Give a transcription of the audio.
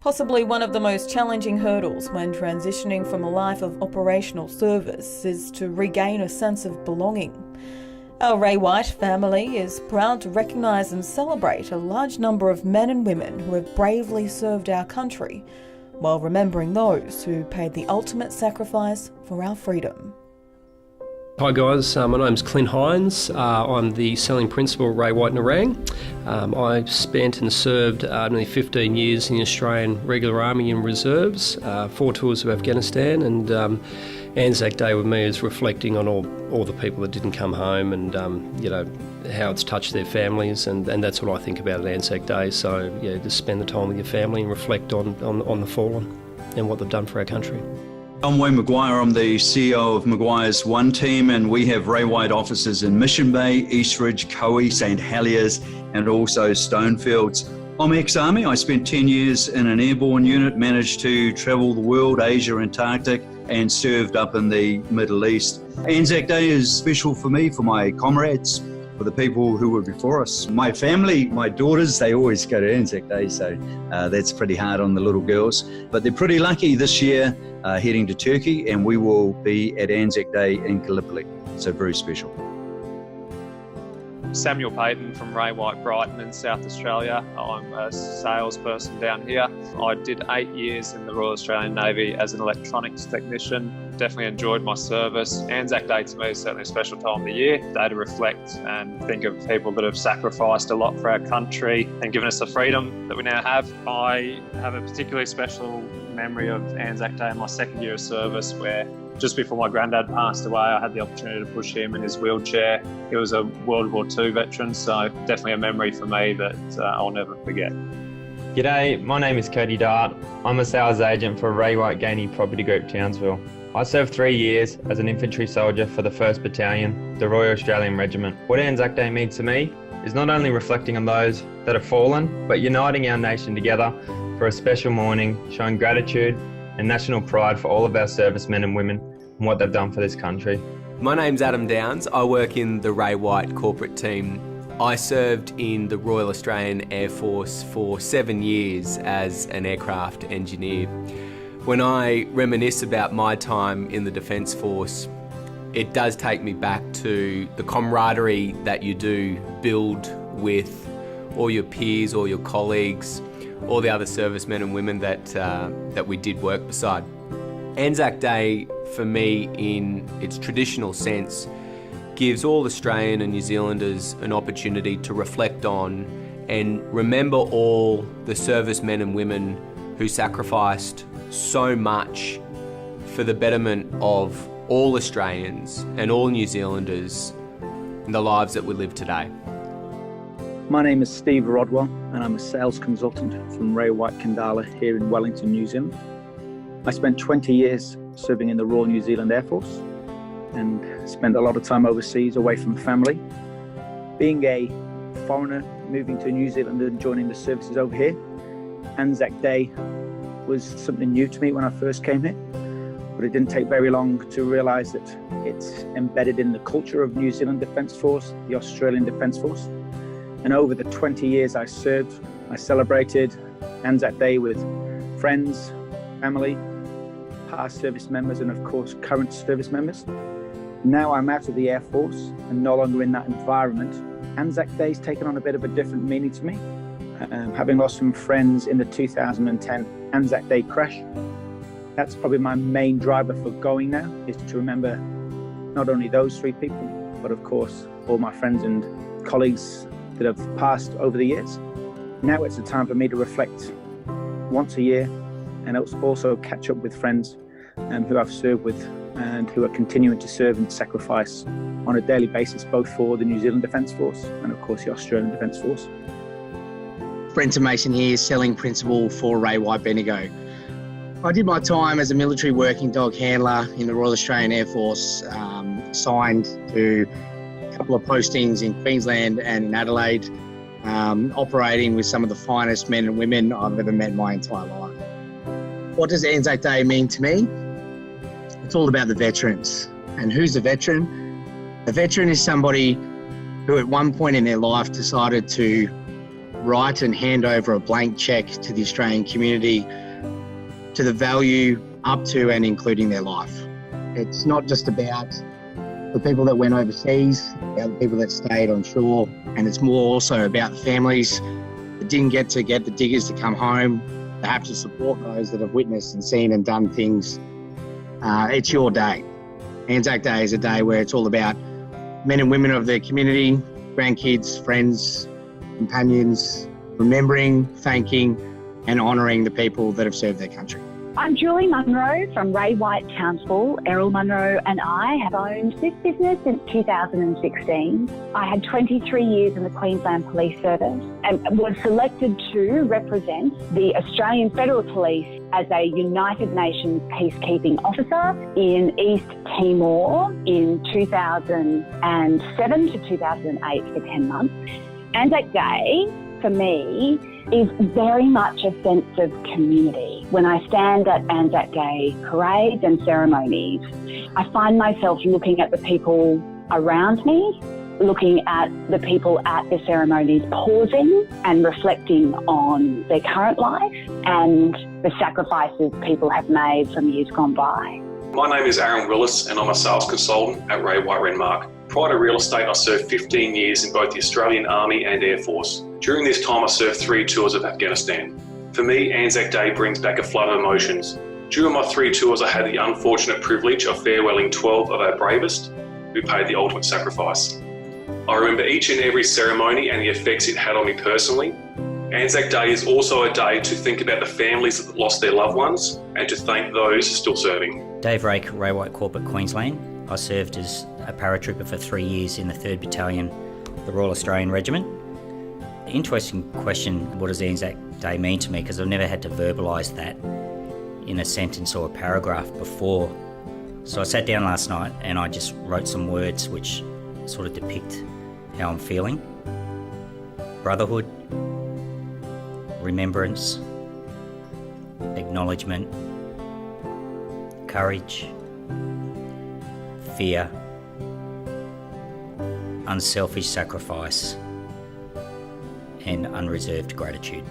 Possibly one of the most challenging hurdles when transitioning from a life of operational service is to regain a sense of belonging. Our Ray White family is proud to recognise and celebrate a large number of men and women who have bravely served our country, while remembering those who paid the ultimate sacrifice for our freedom. Hi guys, my name's Clint Hines. I'm the selling principal at Ray White Narang. I spent and served nearly 15 years in the Australian Regular Army and Reserves, 4 tours of Afghanistan, and Anzac Day with me is reflecting on all the people that didn't come home and how it's touched their families, and that's what I think about at Anzac Day. So yeah, just spend the time with your family and reflect on the fallen and what they've done for our country. I'm Maguire. I'm the CEO of Maguire's One Team, and we have Ray White offices in Mission Bay, Eastridge, Coe, St Heliers, and also Stonefields. I'm ex-Army. I spent 10 years in an airborne unit, managed to travel the world, Asia, Antarctic, and served up in the Middle East. Anzac Day is special for me, for my comrades, for the people who were before us. My family, my daughters, they always go to Anzac Day, so that's pretty hard on the little girls. But they're pretty lucky this year, heading to Turkey, and we will be at Anzac Day in Gallipoli, so very special. Samuel Paton from Ray White Brighton in South Australia. I'm a salesperson down here. I did 8 years in the Royal Australian Navy as an electronics technician. Definitely enjoyed my service. Anzac Day to me is certainly a special time of the year, day to reflect and think of people that have sacrificed a lot for our country and given us the freedom that we now have. I have a particularly special memory of Anzac Day in my second year of service, where just before my granddad passed away, I had the opportunity to push him in his wheelchair. He was a World War II veteran, so definitely a memory for me that I'll never forget. G'day, my name is Cody Dodd. I'm a sales agent for Ray White Gainey Property Group Townsville. I served 3 years as an infantry soldier for the 1st Battalion, the Royal Australian Regiment. What Anzac Day means to me is not only reflecting on those that have fallen, but uniting our nation together for a special morning, showing gratitude and national pride for all of our servicemen and women and what they've done for this country. My name's Adam Downs. I work in the Ray White corporate team. I served in the Royal Australian Air Force for 7 years as an aircraft engineer. When I reminisce about my time in the Defence Force, it does take me back to the camaraderie that you do build with all your peers, all your colleagues, all the other servicemen and women that we did work beside. Anzac Day, for me, in its traditional sense, gives all Australian and New Zealanders an opportunity to reflect on and remember all the servicemen and women who sacrificed so much for the betterment of all Australians and all New Zealanders in the lives that we live today. My name is Steve Rodwell, and I'm a sales consultant from Ray White Kandala here in Wellington, New Zealand. I spent 20 years serving in the Royal New Zealand Air Force and spent a lot of time overseas away from family. Being a foreigner moving to New Zealand and joining the services over here, Anzac Day was something new to me when I first came here, but it didn't take very long to realise that it's embedded in the culture of New Zealand Defence Force, the Australian Defence Force. And over the 20 years I served, I celebrated Anzac Day with friends, family, past service members, and of course current service members. Now I'm out of the Air Force and no longer in that environment. Anzac Day's taken on a bit of a different meaning to me. Having lost some friends in the 2010 Anzac Day crash, that's probably my main driver for going now, is to remember not only those 3 people, but of course all my friends and colleagues that have passed over the years. Now it's a time for me to reflect once a year and also catch up with friends who I've served with and who are continuing to serve and sacrifice on a daily basis, both for the New Zealand Defence Force and of course the Australian Defence Force. Brenton Mason here, selling principal for Ray White Bendigo. I did my time as a military working dog handler in the Royal Australian Air Force, assigned to a couple of postings in Queensland and in Adelaide, operating with some of the finest men and women I've ever met in my entire life. What does Anzac Day mean to me? It's all about the veterans. And who's a veteran? A veteran is somebody who at one point in their life decided to write and hand over a blank cheque to the Australian community to the value up to and including their life. It's not just about the people that went overseas, the other people that stayed on shore, and it's more also about the families that didn't get the diggers to come home. They have to support those that have witnessed and seen and done things. It's your day. Anzac Day is a day where it's all about men and women of their community, grandkids, friends, companions, remembering, thanking and honouring the people that have served their country. I'm Julie Munro from Ray White Townsville. Errol Monro and I have owned this business since 2016. I had 23 years in the Queensland Police Service and was selected to represent the Australian Federal Police as a United Nations peacekeeping officer in East Timor in 2007 to 2008 for 10 months. Anzac Day, for me, is very much a sense of community. When I stand at Anzac Day parades and ceremonies, I find myself looking at the people around me, looking at the people at the ceremonies, pausing and reflecting on their current life and the sacrifices people have made from years gone by. My name is Erin Willis and I'm a sales consultant at Ray White Renmark. Prior to real estate, I served 15 years in both the Australian Army and Air Force. During this time, I served 3 tours of Afghanistan. For me, Anzac Day brings back a flood of emotions. During my 3 tours, I had the unfortunate privilege of farewelling 12 of our bravest who paid the ultimate sacrifice. I remember each and every ceremony and the effects it had on me personally. Anzac Day is also a day to think about the families that lost their loved ones and to thank those still serving. Dave Rake, Ray White Corporate, Queensland. I served as a paratrooper for 3 years in the 3rd Battalion, the Royal Australian Regiment. Interesting question, what does Anzac Day mean to me? Because I've never had to verbalise that in a sentence or a paragraph before. So I sat down last night and I just wrote some words which sort of depict how I'm feeling. Brotherhood, remembrance, acknowledgement, courage, fear, unselfish sacrifice, and unreserved gratitude.